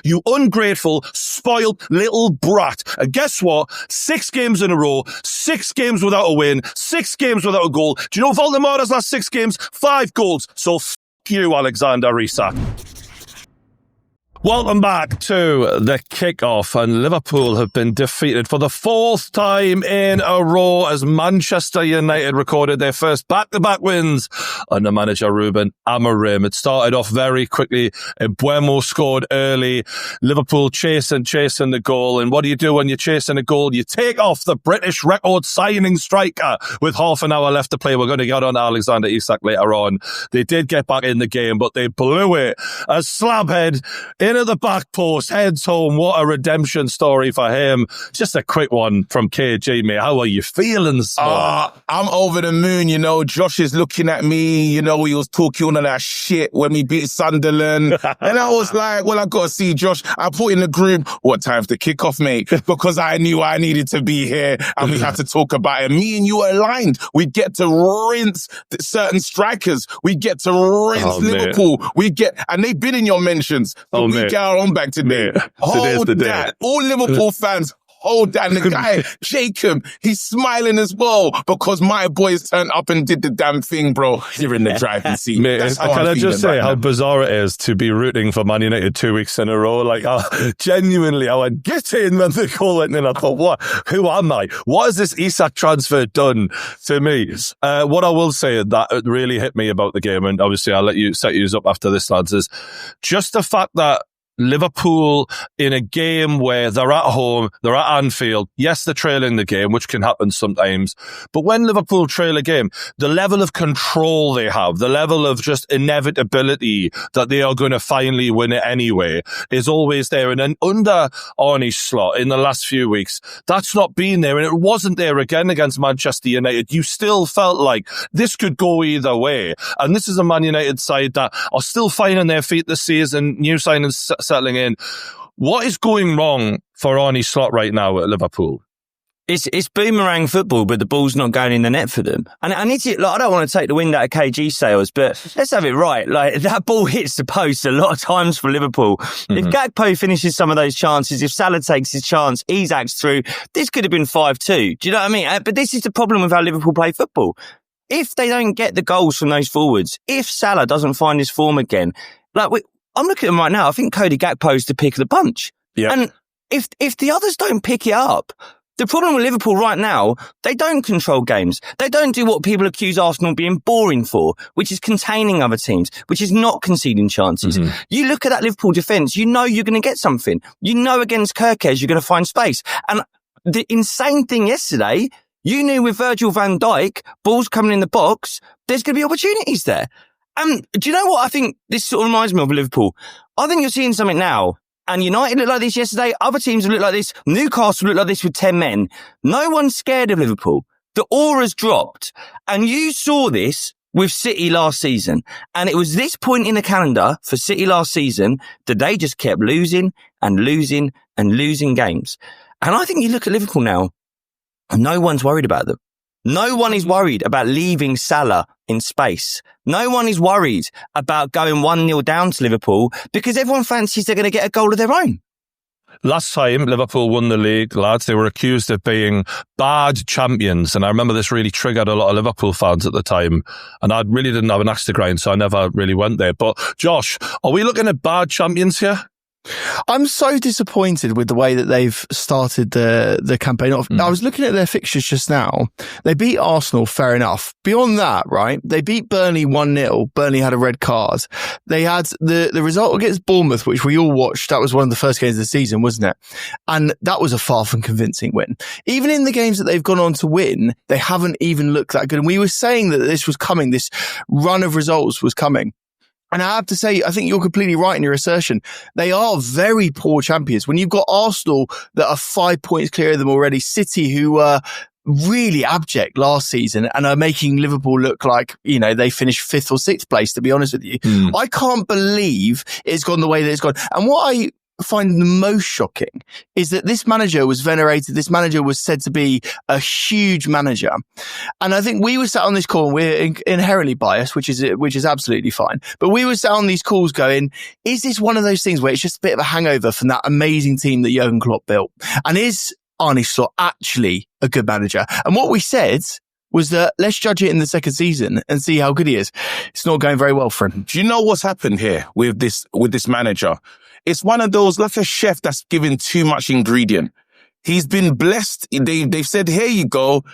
You ungrateful, spoiled little brat. And guess what? 6 games in a row, 6 games without a win, 6 games without a goal. Do you know Valdemora's last 6 games? 5 goals. So f*** you, Alexander Isak. Welcome back to the kickoff, and Liverpool have been defeated for the 4th time in a row as Manchester United recorded their first back-to-back wins under manager Ruben Amarim. It started off very quickly. Mbeumo scored early. Liverpool chasing the goal. And what do you do when you're chasing a goal? You take off the British record signing striker with half an hour left to play. We're going to get on Alexander Isak later on. They did get back in the game, but they blew it. A slabhead into the back post, heads home. What a redemption story for him. Just a quick one from KG, mate. How are you feeling? I'm over the moon, you know. Josh is looking at me, you know, he was talking all of that shit when we beat Sunderland. And I was like, well, I got to see Josh. I put in the group, what time's the kickoff, mate? Because I knew I needed to be here and we had to talk about it. Me and you are aligned. We get to rinse certain strikers. We get to rinse Liverpool. And they've been in your mentions. So we get our own back today. Hold that. All Liverpool fans, hold that. And the guy, Jacob, he's smiling as well because my boys turned up and did the damn thing, bro. You're in the driving seat. Mate, can I just say how bizarre it is to be rooting for Man United 2 weeks in a row? Like, genuinely, I went, get in when the goal went in. I thought, what? Who am I? What has this Isak transfer done to me? What I will say that really hit me about the game, and obviously I'll let you set yours up after this, lads, is just the fact that Liverpool, in a game where they're at home, they're at Anfield. Yes, they're trailing the game, which can happen sometimes. But when Liverpool trail a game, the level of control they have, the level of just inevitability that they are going to finally win it anyway is always there. And then under Arne Slot in the last few weeks, that's not been there. And it wasn't there again against Manchester United. You still felt like this could go either way. And this is a Man United side that are still finding their feet this season, new signings settling in. What is going wrong for Arne Slot right now at Liverpool? It's boomerang football, but the ball's not going in the net for them. And I don't want to take the wind out of KG sails, but let's have it right. Like, that ball hits the post a lot of times for Liverpool. Mm-hmm. If Gakpo finishes some of those chances, if Salah takes his chance, Isak's through, this could have been 5-2. Do you know what I mean? But this is the problem with how Liverpool play football. If they don't get the goals from those forwards, if Salah doesn't find his form again, I'm looking at him right now. I think Cody Gakpo's the pick of the bunch. Yeah. And if the others don't pick it up, the problem with Liverpool right now, they don't control games. They don't do what people accuse Arsenal of being boring for, which is containing other teams, which is not conceding chances. Mm-hmm. You look at that Liverpool defence, you know you're going to get something. You know against Kirkes, you're going to find space. And the insane thing yesterday, you knew with Virgil van Dijk, balls coming in the box, there's going to be opportunities there. Do you know what I think this sort of reminds me of Liverpool? I think you're seeing something now. And United looked like this yesterday. Other teams have looked like this. Newcastle looked like this with 10 men. No one's scared of Liverpool. The aura's dropped. And you saw this with City last season. And it was this point in the calendar for City last season that they just kept losing and losing and losing games. And I think you look at Liverpool now, and no one's worried about them. No one is worried about leaving Salah in space. No one is worried about going 1-0 down to Liverpool because everyone fancies they're going to get a goal of their own. Last time Liverpool won the league, lads, they were accused of being bad champions. And I remember this really triggered a lot of Liverpool fans at the time. And I really didn't have an axe to grind, so I never really went there. But Josh, are we looking at bad champions here? I'm so disappointed with the way that they've started the campaign off. I was looking at their fixtures just now. They beat Arsenal, fair enough. Beyond that, right, they beat Burnley 1-0. Burnley had a red card. They had the result against Bournemouth, which we all watched. That was one of the first games of the season, wasn't it? And that was a far from convincing win. Even in the games that they've gone on to win, they haven't even looked that good. And we were saying that this was coming, this run of results was coming. And I have to say, I think you're completely right in your assertion. They are very poor champions. When you've got Arsenal that are 5 points clear of them already, City who were really abject last season and are making Liverpool look like, you know, they finished 5th or 6th place, to be honest with you. I can't believe it's gone the way that it's gone. And what I find the most shocking is that this manager was venerated. This manager was said to be a huge manager. And I think we were sat on this call, and we're inherently biased, which is absolutely fine. But we were sat on these calls going, is this one of those things where it's just a bit of a hangover from that amazing team that Jurgen Klopp built? And is Arne Slot actually a good manager? And what we said was that let's judge it in the second season and see how good he is. It's not going very well for him. Do you know what's happened here with this manager? It's one of those, like a chef that's given too much ingredient. He's been blessed. They've said, here you go,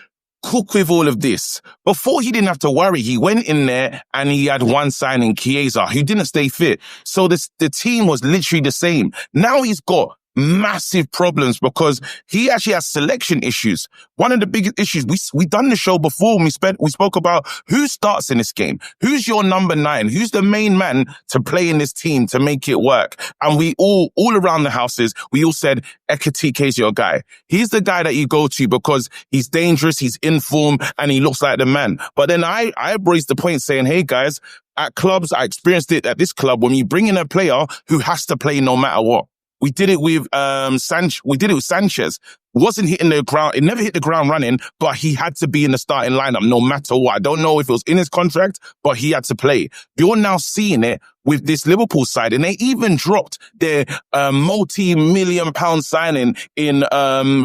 cook with all of this. Before, he didn't have to worry. He went in there and he had one signing, Chiesa, who didn't stay fit. So the team was literally the same. Now he's got massive problems because he actually has selection issues. One of the biggest issues, we done the show before, we spoke about who starts in this game. Who's your number 9? Who's the main man to play in this team to make it work? And we all around the houses, we all said, Ekitike is your guy. He's the guy that you go to because he's dangerous, he's in form, and he looks like the man. But then I raised the point saying, hey guys, at clubs, I experienced it at this club, when you bring in a player who has to play no matter what. We did it with Sanchez. Wasn't hitting the ground. It never hit the ground running, but he had to be in the starting lineup no matter what. I don't know if it was in his contract, but he had to play. You're now seeing it with this Liverpool side, and they even dropped their multi-million pound signing in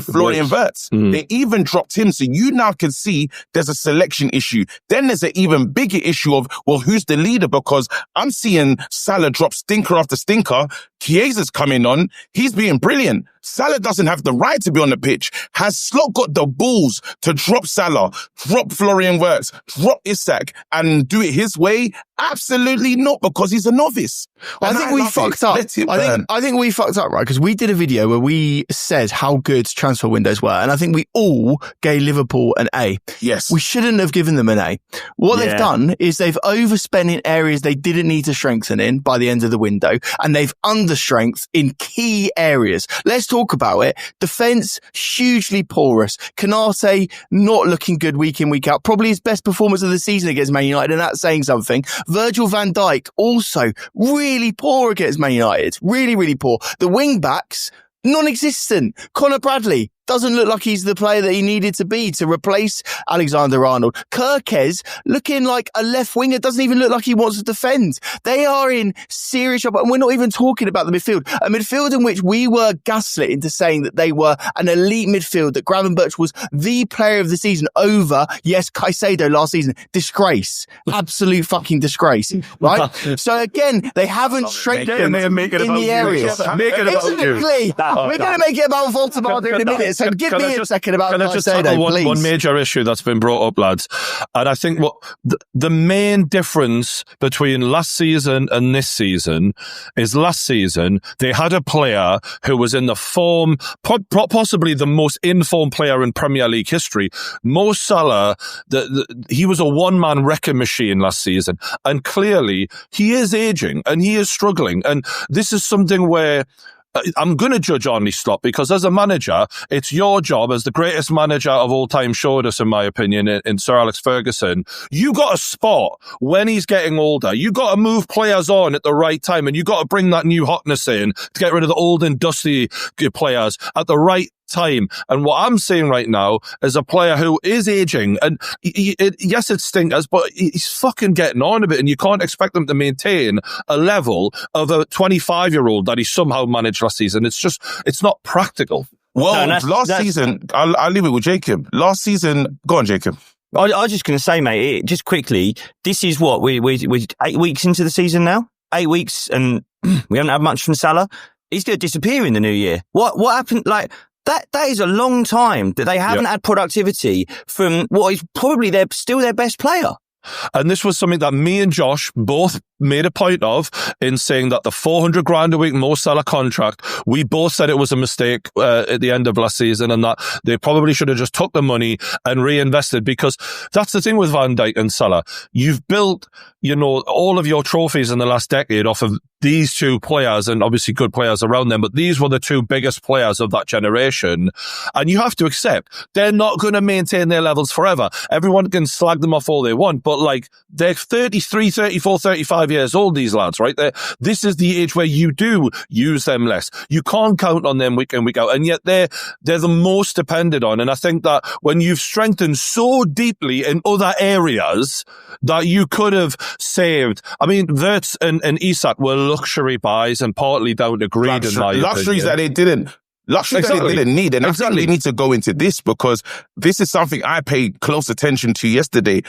Florian Wirtz. They even dropped him, so you now can see there's a selection issue. Then there's an even bigger issue of, well, who's the leader? Because I'm seeing Salah drop stinker after stinker. Chiesa's coming on. He's being brilliant. Salah doesn't have the right to be on the pitch. Has Slot got the balls to drop Salah, drop Florian Wirtz, drop Isak, and do it his way? Absolutely not, because he's a novice. I think we fucked up. I think we fucked up, right? Because we did a video where we said how good transfer windows were, and I think we all gave Liverpool an A. Yes. We shouldn't have given them an A. What they've done is they've overspent in areas they didn't need to strengthen in by the end of the window, and they've understrengthened in key areas. Let's talk about it. Defence, hugely porous. Canate, not looking good week in, week out. Probably his best performance of the season against Man United, and that's saying something. Virgil van Dijk, also really poor against Man United. Really, really poor. The wing backs, non-existent. Conor Bradley doesn't look like he's the player that he needed to be to replace Alexander-Arnold. Kirkes looking like a left winger, doesn't even look like he wants to defend. They are in serious trouble, and we're not even talking about the midfield. A midfield in which we were gaslit into saying that they were an elite midfield, that Gravenberch was the player of the season over, yes, Caicedo last season. Disgrace. Absolute fucking disgrace. Right? So again, they haven't strengthened in the areas. Exactly. We're going to make it about Voltemade in a minute. So give me a second about Caicedo, please. One major issue that's been brought up, lads. And I think what the main difference between last season and this season is last season, they had a player who was in the form, possibly the most informed player in Premier League history. Mo Salah, he was a one-man wrecking machine last season. And clearly, he is aging and he is struggling. And this is something where I'm going to judge Arne Slot, because as a manager, it's your job as the greatest manager of all time showed us, in my opinion, in Sir Alex Ferguson. You got to spot when he's getting older. You got to move players on at the right time, and you got to bring that new hotness in to get rid of the old and dusty players at the right time. And what I'm seeing right now is a player who is aging, and yes, it stinkers, but he's fucking getting on a bit, and you can't expect them to maintain a level of a 25-year-old that he somehow managed last season. It's not practical. Well, last season, I'll leave it with Jacob. Last season, go on, Jacob. I was just going to say, mate, just quickly, this is what, we're 8 weeks into the season now? 8 weeks, and we haven't had much from Salah. He's going to disappear in the new year. What happened? Like, that is a long time that they haven't had productivity from what is probably still their best player. And this was something that me and Josh both made a point of in saying that the 400 grand a week Mo Salah contract, we both said it was a mistake at the end of last season, and that they probably should have just took the money and reinvested, because that's the thing with Van Dijk and Salah. You've built, all of your trophies in the last decade off of these two players, and obviously good players around them, but these were the two biggest players of that generation. And you have to accept they're not going to maintain their levels forever. Everyone can slag them off all they want, but like they're 33, 34, 35 years old, these lads, right? This is the age where you do use them less. You can't count on them week in, week out. And yet they're the most depended on. And I think that when you've strengthened so deeply in other areas that you could have saved, I mean, Wirtz and Isak were luxury buys and partly down to greed in my luxuries that they didn't. Luxury that they didn't need. And I think we need to go into this because this is something I paid close attention to yesterday.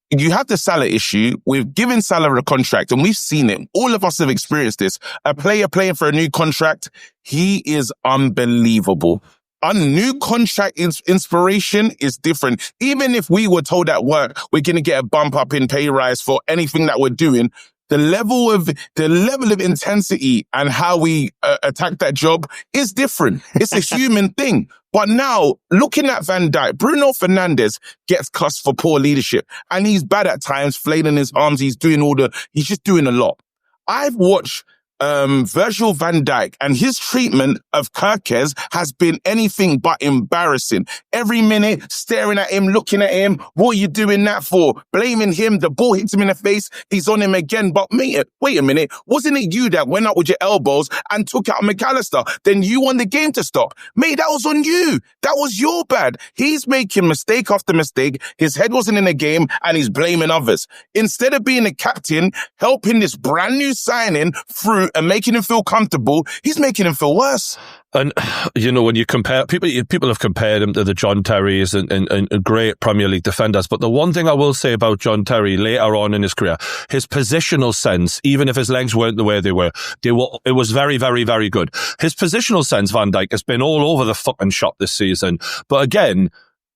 You have the Salah issue. We've given Salah a contract and we've seen it. All of us have experienced this. A player playing for a new contract, he is unbelievable. A new contract inspiration is different. Even if we were told at work, we're going to get a bump up in pay rise for anything that we're doing, the level of intensity and how we attack that job is different. It's a human thing. But now, looking at Van Dijk, Bruno Fernandes gets cussed for poor leadership. And he's bad at times, flailing his arms. He's just doing a lot. I've watched Virgil van Dijk, and his treatment of Kerkez has been anything but embarrassing. Every minute, staring at him, looking at him. What are you doing that for? Blaming him. The ball hits him in the face. He's on him again. But mate, wait a minute. Wasn't it you that went up with your elbows and took out McAllister? Then you want the game to stop. Mate, that was on you. That was your bad. He's making mistake after mistake. His head wasn't in the game and he's blaming others. Instead of being a captain, helping this brand new signing through and making him feel comfortable, he's making him feel worse. And, you know, when you compare, people have compared him to the John Terrys and great Premier League defenders. But the one thing I will say about John Terry later on in his career, his positional sense, even if his legs weren't the way they were, it was very, very, very good. His positional sense, Van Dijk, has been all over the fucking shop this season. But again,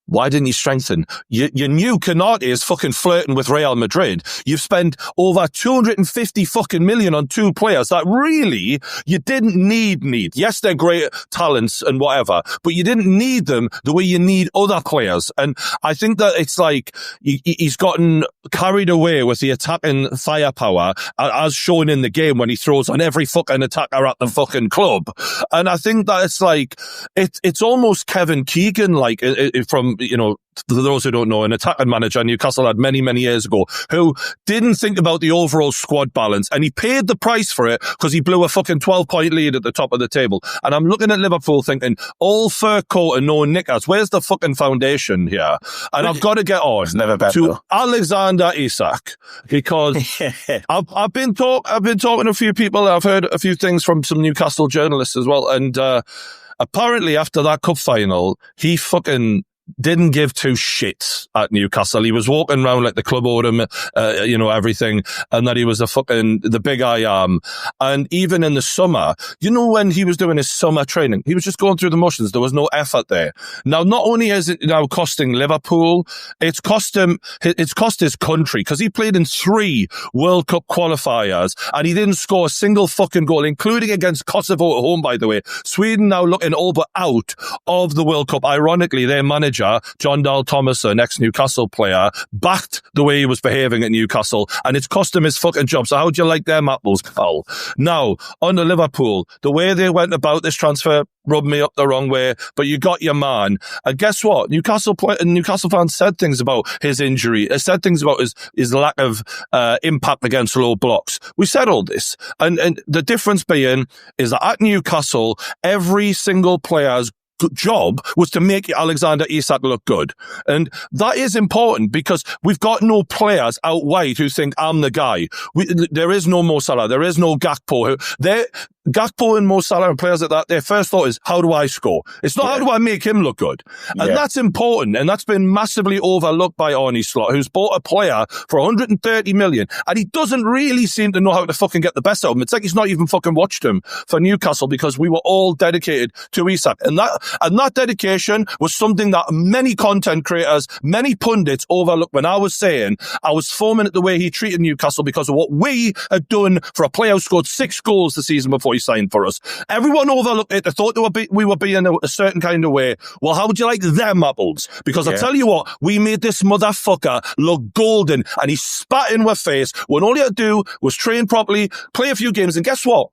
why didn't you strengthen? Your new Canate is fucking flirting with Real Madrid. You've spent over 250 fucking million on two players that really you didn't need. Yes, they're great talents and whatever, but you didn't need them the way you need other players. And I think that it's like he's gotten carried away with the attacking firepower as shown in the game when he throws on every fucking attacker at the fucking club. And I think that it's like, it's almost Kevin Keegan, like from, you know, for those who don't know, an attacking manager Newcastle had many, many years ago who didn't think about the overall squad balance, and he paid the price for it because he blew a fucking 12-point lead at the top of the table. And I'm looking at Liverpool thinking, all fur coat and no knickers. Where's the fucking foundation here? And I've got to get on to Alexander Isak because I've been talking to a few people. I've heard a few things from some Newcastle journalists as well. And apparently after that cup final, he fucking didn't give two shits at Newcastle. He was walking around like the club owed him, you know, everything, and that he was the big I am. And even in the summer, you know, when he was doing his summer training, he was just going through the motions. There was no effort there. Now, not only is it now costing Liverpool, it's cost his country, because he played in 3 World Cup qualifiers and he didn't score a single fucking goal, including against Kosovo at home, by the way. Sweden now looking all but out of the World Cup. Ironically, their manager, John Dahl Thomason, ex-Newcastle player, backed the way he was behaving at Newcastle, and it's cost him his fucking job. So how do you like them apples, Carl? Now, on the Liverpool, the way they went about this transfer rubbed me up the wrong way, but you got your man. And guess what? Newcastle fans said things about his injury, said things about his lack of impact against low blocks. We said all this. And the difference being is that at Newcastle, every single player's job was to make Alexander Isak look good. And that is important because we've got no players out wide who think I'm the guy. There is no Mo Salah. There is no Gakpo. Gakpo and Mo Salah and players like that, their first thought is, how do I score? It's not how do I make him look good? And that's important. And that's been massively overlooked by Arne Slot, who's bought a player for 130 million. And he doesn't really seem to know how to fucking get the best out of him. It's like he's not even fucking watched him for Newcastle because we were all dedicated to Isak. And that And that dedication was something that many content creators, many pundits overlooked when I was saying I was foaming at the way he treated Newcastle because of what we had done for a player who scored 6 goals the season before he signed for us. Everyone overlooked it. They thought we were being a certain kind of way. Well, how would you like them apples? Because I tell you what, we made this motherfucker look golden, and he spat in our face when all he had to do was train properly, play a few games, and guess what?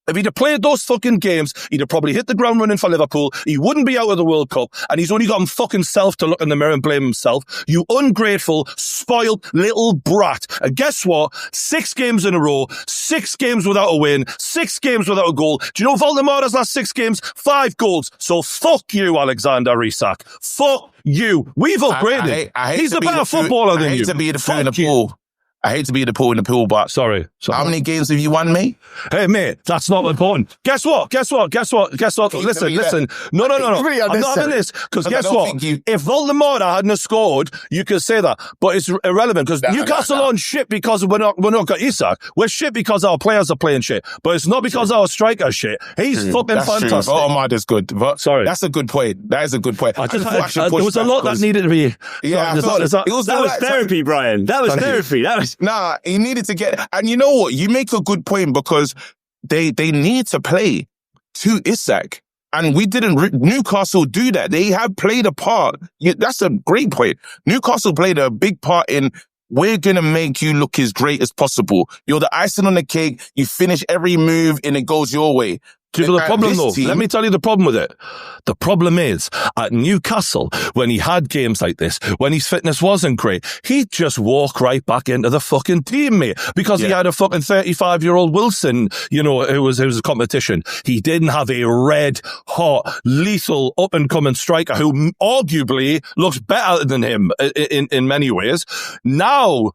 If he'd have played those fucking games, he'd have probably hit the ground running for Liverpool. He wouldn't be out of the World Cup, and he's only got him fucking self to look in the mirror and blame himself. You ungrateful, spoiled little brat. And guess what? 6 games in a row, 6 games without a win, 6 games without a goal. Do you know Valdemora's last 6 games? 5 goals. So fuck you, Alexander Isak. Fuck you. We've upgraded. I hate he's to a be better the footballer than you. I hate to be the fool in the Fuck you. pool. I hate to be the pool in the pool, but Sorry. how many games have you won, mate? Hey, mate, that's not important. Guess what? Listen. No. Really I'm not having this. Because guess I don't what? think you- If Valdemora hadn't scored, you could say that. But it's irrelevant because Newcastle aren't shit because we're not got Isak. We're shit because our players are playing shit. But it's not because our striker's shit. He's fucking That's fantastic. true. Valdemora's good. Sorry. That's a good point. That is a good point. I just thought I should there push was a back lot that because- needed to be. Yeah, I Is thought that- it was That the was right therapy, Brian. That was Thank you. therapy. That was. Nah, he needed to get, and you know what? You make a good point because they need to play to Isak. And we didn't, Newcastle do that. They have played a part. That's a great point. Newcastle played a big part in, we're going to make you look as great as possible. You're the icing on the cake. You finish every move and it goes your way. Do you know the problem This though? team- Let me tell you the problem with it. The problem is, at Newcastle, when he had games like this, when his fitness wasn't great, he'd just walk right back into the fucking team, mate. Because he had a fucking 35-year-old Wilson, who was a competition. He didn't have a red, hot, lethal, up-and-coming striker who arguably looks better than him in many ways. Now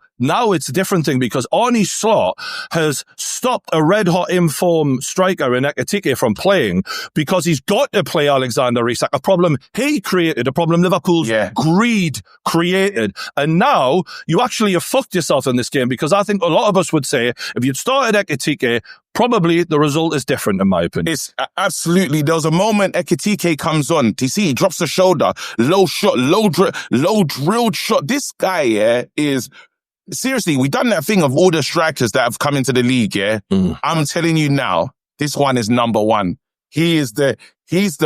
it's a different thing because Arne Slot has stopped a red-hot in-form striker in Ekitike from playing because he's got to play Alexander Isak, a problem he created, a problem Liverpool's greed created. And now you actually have fucked yourself in this game because I think a lot of us would say if you'd started Ekitike, probably the result is different in my opinion. It's absolutely, there was a moment Ekitike comes on. Do you see? He drops the shoulder, low shot, low drilled shot. This guy, is... Seriously, we've done that thing of all the strikers that have come into the league, I'm telling you now, this one is number one. He's the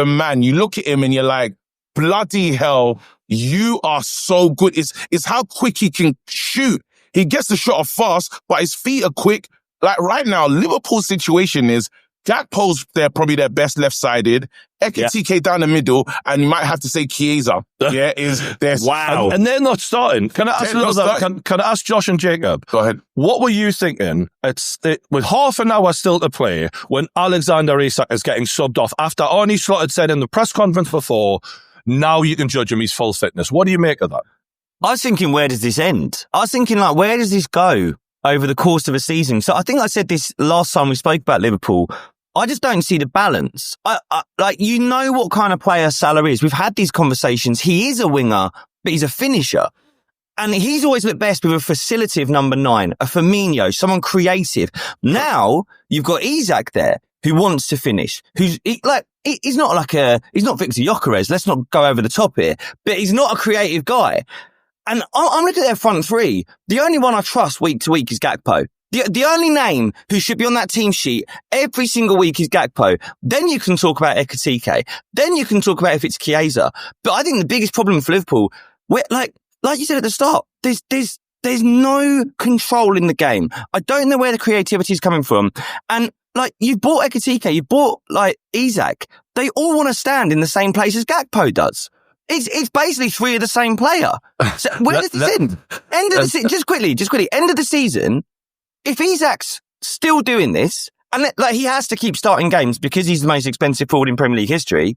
man. You look at him and you're like, bloody hell, you are so good. It's how quick he can shoot. He gets the shot off fast, but his feet are quick. Like right now, Liverpool's situation is Gakpo's probably their best left-sided. Ekitike down the middle, and you might have to say Chiesa. Is there? Wow. And they're not starting. Can I ask can I ask Josh and Jacob? Go ahead. What were you thinking? With half an hour still to play, when Alexander Isak is getting subbed off after Arne Slot had said in the press conference before, now you can judge him his full fitness. What do you make of that? I was thinking, where does this end? I was thinking, where does this go over the course of a season? So I think I said this last time we spoke about Liverpool. I just don't see the balance. You know what kind of player Salah is. We've had these conversations. He is a winger, but he's a finisher. And he's always looked best with a facilitative number 9, a Firmino, someone creative. Now you've got Isak there who wants to finish, he's not Victor Gyökeres. Let's not go over the top here, but he's not a creative guy. And I'm looking at their front three. The only one I trust week to week is Gakpo. The only name who should be on that team sheet every single week is Gakpo. Then you can talk about Ekitike. Then you can talk about if it's Chiesa. But I think the biggest problem for Liverpool, like you said at the start, there's no control in the game. I don't know where the creativity is coming from. And you've bought Ekitike, you've bought Isak. They all want to stand in the same place as Gakpo does. It's basically 3 of the same player. So where does this end? End of the season. Just quickly. End of the season. If Isak's still doing this, and he has to keep starting games because he's the most expensive forward in Premier League history,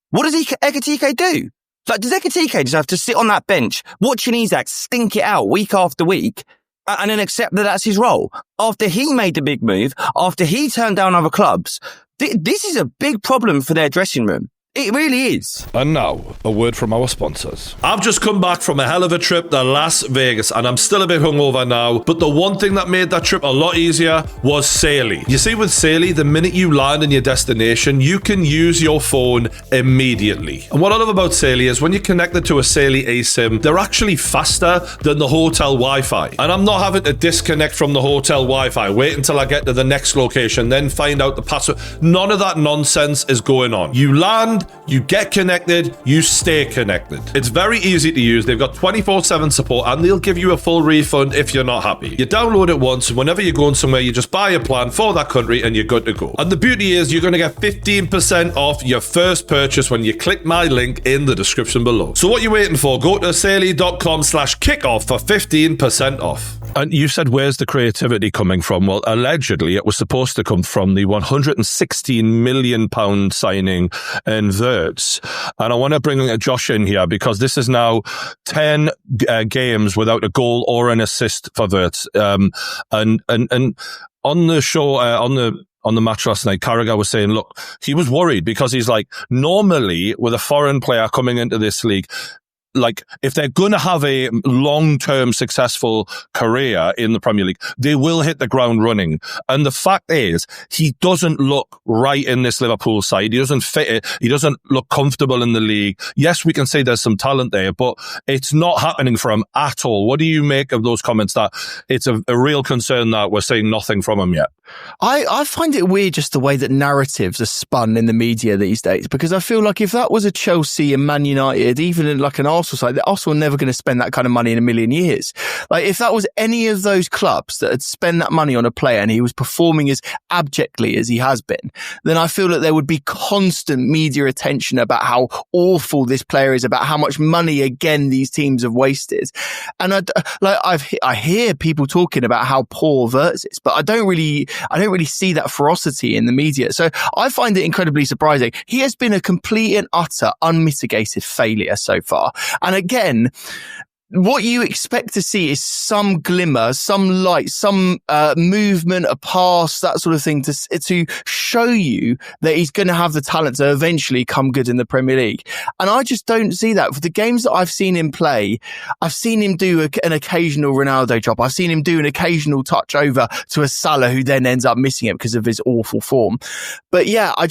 what does Ekitike do? Does Ekitike just have to sit on that bench watching Isak stink it out week after week and then accept that that's his role? After he made the big move, after he turned down other clubs, this is a big problem for their dressing room. It really is. And now, a word from our sponsors. I've just come back from a hell of a trip to Las Vegas, and I'm still a bit hungover now, but the one thing that made that trip a lot easier was Saily. You see, with Saily, the minute you land in your destination, you can use your phone immediately. And what I love about Saily is when you're connected to a Saily eSIM, they're actually faster than the hotel Wi-Fi. And I'm not having to disconnect from the hotel Wi-Fi, wait until I get to the next location, then find out the password. None of that nonsense is going on. You land, you get connected, you stay connected. It's very easy to use. They've got 24/7 support and they'll give you a full refund if you're not happy. You download it once, and whenever you're going somewhere, you just buy a plan for that country and you're good to go. And the beauty is you're going to get 15% off your first purchase when you click my link in the description below. So what are you waiting for? Go to saily.com/kickoff for 15% off. And you said, where's the creativity coming from? Well, allegedly, it was supposed to come from the £116 million signing in Wirtz. And I want to bring Josh in here because this is now 10 games without a goal or an assist for Wirtz. And on the show, on the match last night, Carragher was saying, look, he was worried because he's like, normally with a foreign player coming into this league, like, if they're going to have a long-term successful career in the Premier League, they will hit the ground running. And the fact is, he doesn't look right in this Liverpool side. He doesn't fit it. He doesn't look comfortable in the league. Yes, we can say there's some talent there, but it's not happening for him at all. What do you make of those comments that it's a real concern that we're seeing nothing from him yet? I find it weird just the way that narratives are spun in the media these days, because I feel like if that was a Chelsea and Man United, even in like an Arsenal side, Arsenal are never going to spend that kind of money in a million years. Like, if that was any of those clubs that had spent that money on a player and he was performing as abjectly as he has been, then I feel that there would be constant media attention about how awful this player is, about how much money, again, these teams have wasted. And I hear people talking about how poor Wirtz is, but I don't really see that ferocity in the media. So I find it incredibly surprising. He has been a complete and utter unmitigated failure so far. And again, what you expect to see is some glimmer, some light, some movement, a pass, that sort of thing to show you that he's going to have the talent to eventually come good in the Premier League. And I just don't see that. For the games that I've seen him play, I've seen him do an occasional Ronaldo drop. I've seen him do an occasional touch over to a Salah who then ends up missing it because of his awful form. But yeah, I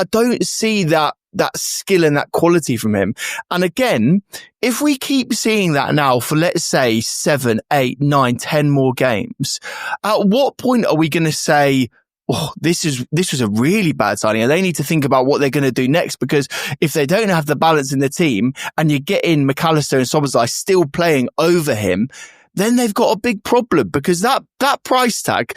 don't see that skill and that quality from him. And again, if we keep seeing that now for, let's say, 7, 8, 9, 10 more games, at what point are we going to say, oh, this was a really bad signing, and they need to think about what they're going to do next? Because if they don't have the balance in the team and you get in McAllister and Szoboszlai still playing over him, then they've got a big problem, because that price tag,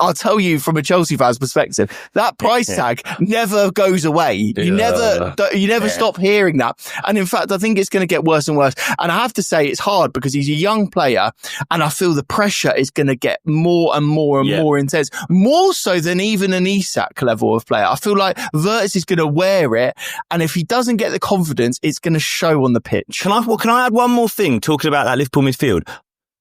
I'll tell you from a Chelsea fan's perspective, that price tag never goes away. You never stop hearing that. And in fact, I think it's going to get worse and worse. And I have to say, it's hard because he's a young player, and I feel the pressure is going to get more and more and more intense, more so than even an Isak level of player. I feel like Wirtz is going to wear it, and if he doesn't get the confidence, it's going to show on the pitch. Can I add one more thing talking about that Liverpool midfield?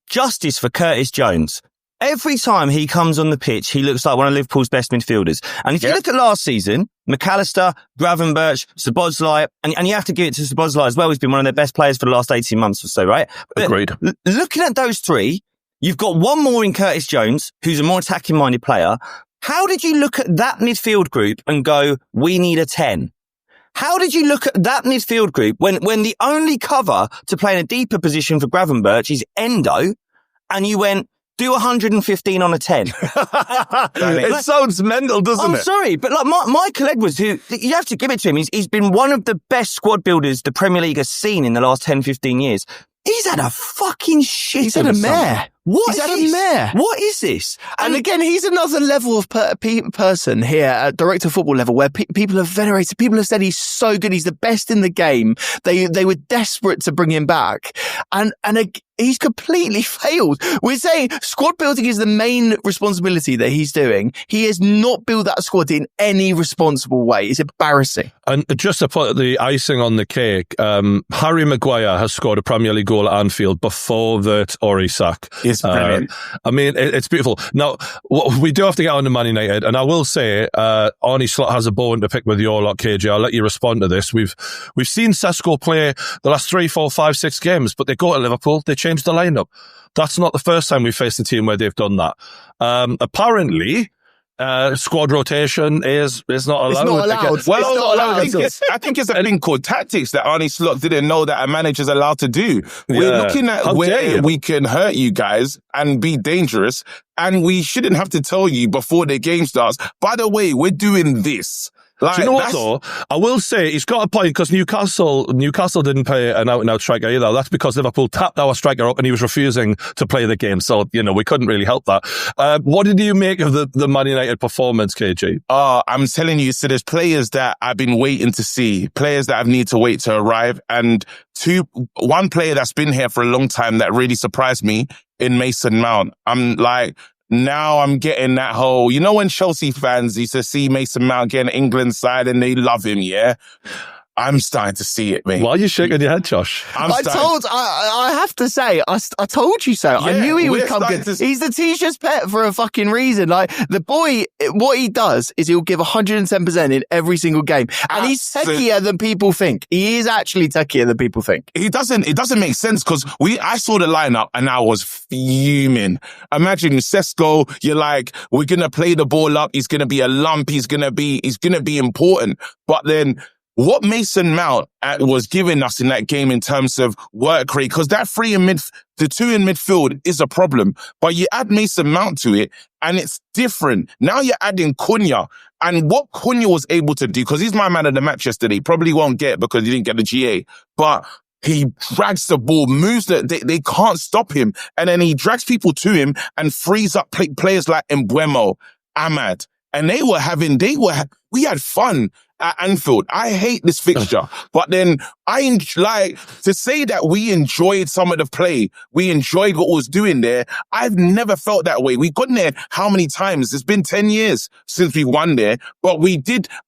Justice for Curtis Jones. Every time he comes on the pitch, he looks like one of Liverpool's best midfielders. And if you look at last season, McAllister, Gravenberch, Szoboszlai, and you have to give it to Szoboszlai as well. He's been one of their best players for the last 18 months or so, right? But agreed. Looking at those three, you've got one more in Curtis Jones, who's a more attacking-minded player. How did you look at that midfield group and go, we need a 10? How did you look at that midfield group when the only cover to play in a deeper position for Gravenberch is Endo, and you went, do 115 on a 10? It sounds mental, doesn't it? I'm sorry, but like Michael Edwards, who, you have to give it to him, he's been one of the best squad builders the Premier League has seen in the last 10, 15 years. He's had a fucking shit. He's had a mare. What is this? And again, he's another level of person here at director of football level where people have venerated. People have said he's so good. He's the best in the game. They were desperate to bring him back. And He's completely failed. We're saying squad building is the main responsibility that he's doing. He has not built that squad in any responsible way. It's embarrassing. And just to put the icing on the cake, Harry Maguire has scored a Premier League goal at Anfield before that or Isak. It's brilliant. I mean, it's beautiful. Now, we do have to get on to Man United, and I will say, Arne Slot has a bone to pick with your lot, KJ. I'll let you respond to this. We've seen Sesko play the last 3, 4, 5, 6 games, but they go to Liverpool, they change the lineup. That's not the first time we've faced a team where they've done that. Apparently, squad rotation is not allowed. It's not allowed. Well, it's not allowed. I think it's a thing called tactics that Arne Slot didn't know that a manager's allowed to do. We're looking at where we can hurt you guys and be dangerous, and we shouldn't have to tell you before the game starts, by the way, we're doing this. Like, do you know what though? I will say he's got a point, because Newcastle didn't play an out-and-out striker either. That's because Liverpool tapped our striker up and he was refusing to play the game. So, we couldn't really help that. What did you make of the Man United performance, KG? I'm telling you, so there's players that I've been waiting to see, players that I need to wait to arrive, and one player that's been here for a long time that really surprised me in Mason Mount. Now I'm getting that whole, when Chelsea fans used to see Mason Mount get an England side and they love him, yeah? I'm starting to see it, mate. Why are you shaking your head, Josh? I have to say, I told you so. I knew he would come good. He's the teacher's pet for a fucking reason. Like, the boy, what he does is he'll give 110% in every single game. And he's techier than people think. He is actually techier than people think. It doesn't make sense, because I saw the lineup and I was fuming. Imagine Sesko, you're like, we're going to play the ball up. He's going to be a lump. He's going to be important. But then, what Mason Mount was giving us in that game in terms of work rate, because that the 2 in midfield is a problem, but you add Mason Mount to it and it's different. Now you're adding Cunha, and what Cunha was able to do, because he's my man of the match yesterday, probably won't get because he didn't get the GA, but he drags the ball, moves they can't stop him, and then he drags people to him and frees up players like Mbeumo, Ahmad, and we had fun at Anfield. I hate this fixture, but then to say that we enjoyed some of the play, we enjoyed what was doing there. I've never felt that way. We've gotten there how many times? It's been 10 years since we won there, but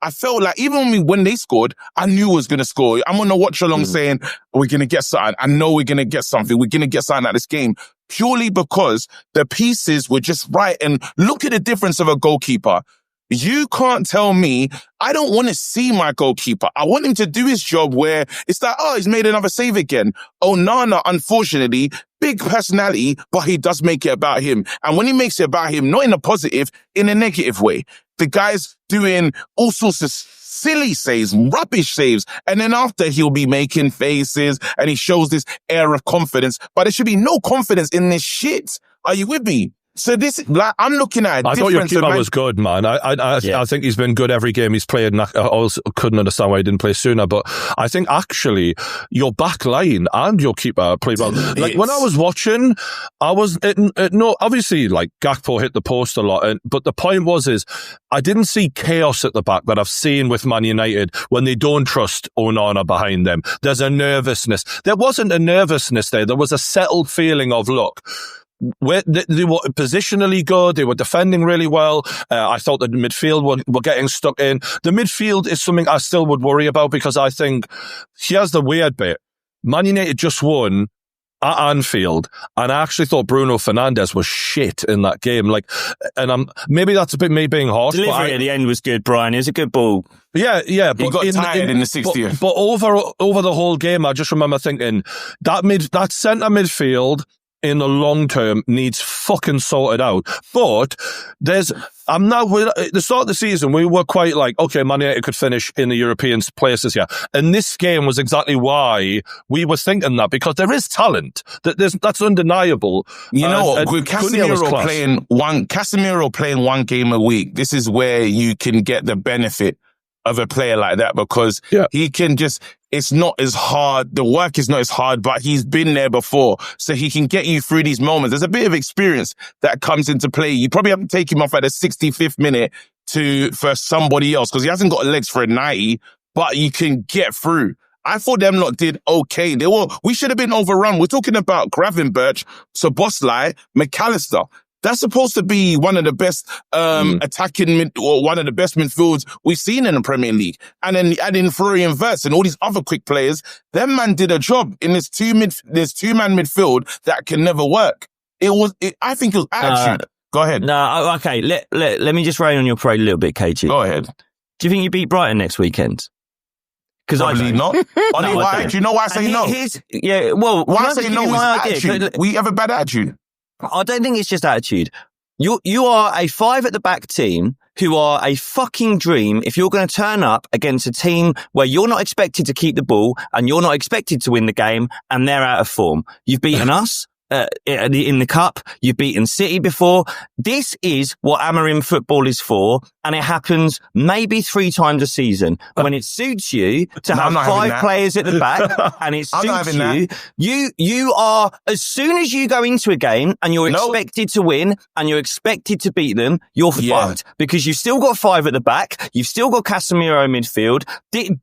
I felt like even when they scored, I knew I was going to score. I'm going to watch along saying, we're going to get something. I know we're going to get something. We're going to get something out of this game. Purely because the pieces were just right. And look at the difference of a goalkeeper. You can't tell me, I don't want to see my goalkeeper. I want him to do his job where it's like, he's made another save again. Onana, unfortunately, big personality, but he does make it about him. And when he makes it about him, not in a positive, in a negative way. The guy's doing all sorts of silly saves, rubbish saves. And then after, he'll be making faces and he shows this air of confidence. But there should be no confidence in this shit. Are you with me? So I'm looking at I thought your keeper was good, man. I think he's been good every game he's played. And I also couldn't understand why he didn't play sooner. But I think actually your back line and your keeper played well. Like when I was watching, obviously like Gakpo hit the post a lot. But the point is I didn't see chaos at the back that I've seen with Man United when they don't trust Onana behind them. There's a nervousness. There wasn't a nervousness there. There was a settled feeling of, look, they were positionally good. They were defending really well. I thought that the midfield were getting stuck in. The midfield is something I still would worry about, because I think here's the weird bit. Man United just won at Anfield, and I actually thought Bruno Fernandes was shit in that game. Maybe that's a bit me being harsh. Delivery at the end was good, Brian. It was a good ball. Yeah. But he got tired in the 60th. But over the whole game, I just remember thinking that centre midfield in the long term needs fucking sorted out. But at the start of the season, we were quite like, okay, Man United could finish in the European places here. And this game was exactly why we were thinking that, because there is talent. That's undeniable. You know what? With Casemiro playing one game a week, this is where you can get the benefit of a player like that, because he can it's not as hard. The work is not as hard, but he's been there before. So he can get you through these moments. There's a bit of experience that comes into play. You probably have to take him off at the 65th minute for somebody else, because he hasn't got legs for a 90, but you can get through. I thought them lot did okay. We should have been overrun. We're talking about Gravenberch, Szoboszlai, McAllister. That's supposed to be one of the best attacking or one of the best midfields we've seen in the Premier League. And then adding Florian Wirtz and all these other quick players, them man did a job in this two-man midfield that can never work. I think it was attitude. Go ahead. No, okay. Let me just rain on your parade a little bit, KG. Go ahead. Do you think you beat Brighton next weekend? Because I Probably not. Why? Do you know why I say no? Why I say no is attitude. We have a bad attitude. I don't think it's just attitude. You are a 5 at the back team who are a fucking dream if you're going to turn up against a team where you're not expected to keep the ball and you're not expected to win the game and they're out of form. You've beaten us. In the cup, you've beaten City before. This is what Amarim football is for, and it happens maybe 3 times a season when it suits you to have 5 players at the back, and it suits you. You are, as soon as you go into a game and you're expected to win and you're expected to beat them, you're fucked because you've still got 5 at the back, you've still got Casemiro midfield.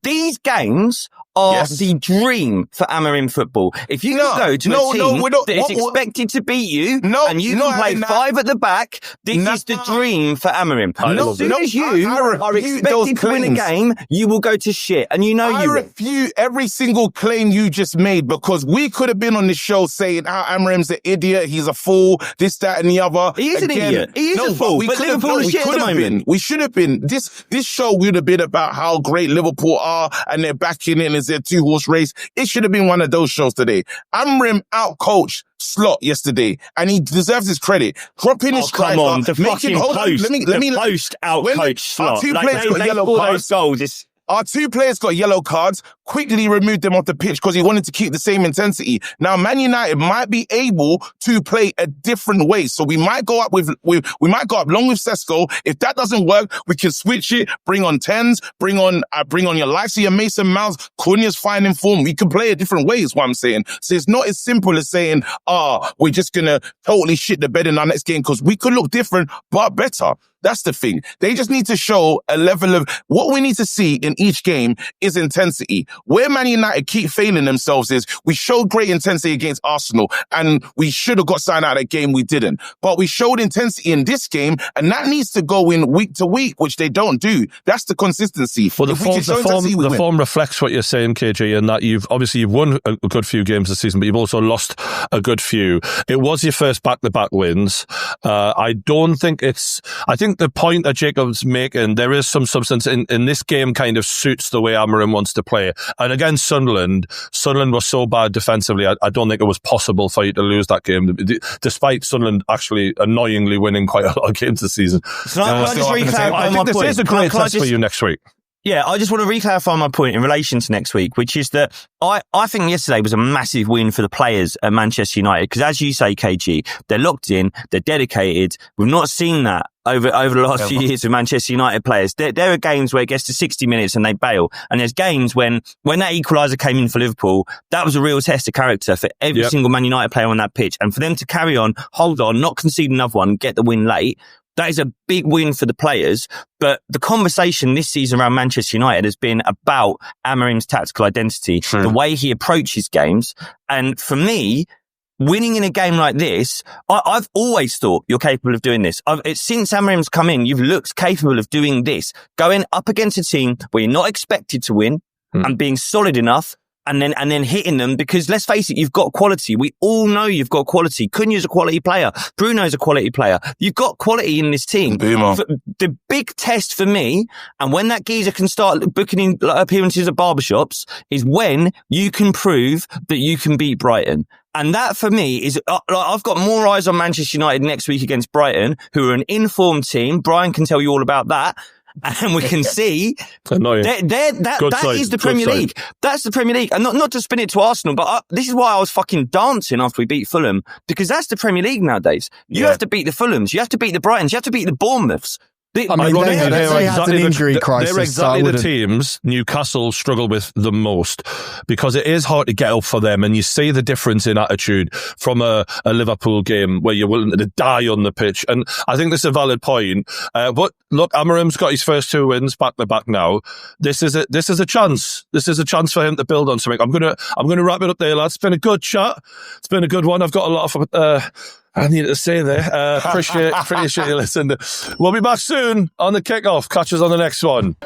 These games are the dream for Amarim football. If you can go to a team that is expected to beat you and you can play 5 at the back, this is the dream for Amarim. As soon as you are expected to win a game, you will go to shit. And you know you refute every single claim you just made because we could have been on this show saying, Amarim's an idiot, he's a fool, this, that, and the other. He is an idiot. He is a fool. But Liverpool is shit at the moment. We should have been. This show would have been about how great Liverpool are and they're backing in as their 2-horse race. It should have been one of those shows today. Amarim outcoached Slot yesterday, and he deserves his credit. Dropping his striker. Come on, the fucking post. The post outcoached Slot. Our 2 players got yellow cards. Our 2 players got yellow cards, quickly removed them off the pitch because he wanted to keep the same intensity. Now, Man United might be able to play a different way. So we might go up we might go up long with Sesko. If that doesn't work, we can switch it, bring on 10s, bring on your likes of your Mason Mounts. Cunha's fine in form. We can play a different way is what I'm saying. So it's not as simple as saying, we're just going to totally shit the bed in our next game because we could look different, but better. That's the thing. They just need to show a level of what we need to see in each game is intensity. Where Man United keep failing themselves is we showed great intensity against Arsenal and we should have got signed out of that game. We didn't. But we showed intensity in this game and that needs to go in week to week, which they don't do. That's the consistency. Well, the form reflects what you're saying, KG, and that you've won a good few games this season, but you've also lost a good few. It was your first back-to-back wins. I think the point that Jacob's making, there is some substance in this game kind of suits the way Amarim wants to play. And against Sunderland was so bad defensively, I don't think it was possible for you to lose that game, despite Sunderland actually annoyingly winning quite a lot of games this season. So I just reclarify my point. This is a great test for you next week. Yeah, I just want to re-clarify my point in relation to next week, which is that I think yesterday was a massive win for the players at Manchester United. Because as you say, KG, they're locked in, they're dedicated. We've not seen that over the last few years with Manchester United players. There are games where it gets to 60 minutes and they bail. And there's games when that equaliser came in for Liverpool, that was a real test of character for every single Man United player on that pitch. And for them to carry on, hold on, not concede another one, get the win late, that is a big win for the players. But the conversation this season around Manchester United has been about Amarim's tactical identity, the way he approaches games. And for me, winning in a game like this, I've always thought you're capable of doing this. Since Amarim's come in, you've looked capable of doing this. Going up against a team where you're not expected to win and being solid enough and then hitting them, because let's face it, you've got quality. We all know you've got quality. Cunha's a quality player. Bruno's a quality player. You've got quality in this team. The big test for me, and when that geezer can start booking in appearances at barbershops, is when you can prove that you can beat Brighton. And that for me is, I've got more eyes on Manchester United next week against Brighton, who are an informed team. Brian can tell you all about that. And we can see that is the Premier League. That's the Premier League. And not to spin it to Arsenal, but this is why I was fucking dancing after we beat Fulham, because that's the Premier League nowadays. You have to beat the Fulhams. You have to beat the Brightons. You have to beat the Bournemouths. they had an injury crisis. They're exactly the teams Newcastle struggle with the most, because it is hard to get up for them, and you see the difference in attitude from a Liverpool game where you're willing to die on the pitch. And I think this is a valid point. But look, Amarim's got his first 2 wins back to back now. This is a chance. This is a chance for him to build on something. I'm gonna wrap it up there, lads. It's been a good chat. It's been a good one. I've got a lot of I need to say there. Appreciate you listening. We'll be back soon on the kickoff. Catch us on the next one.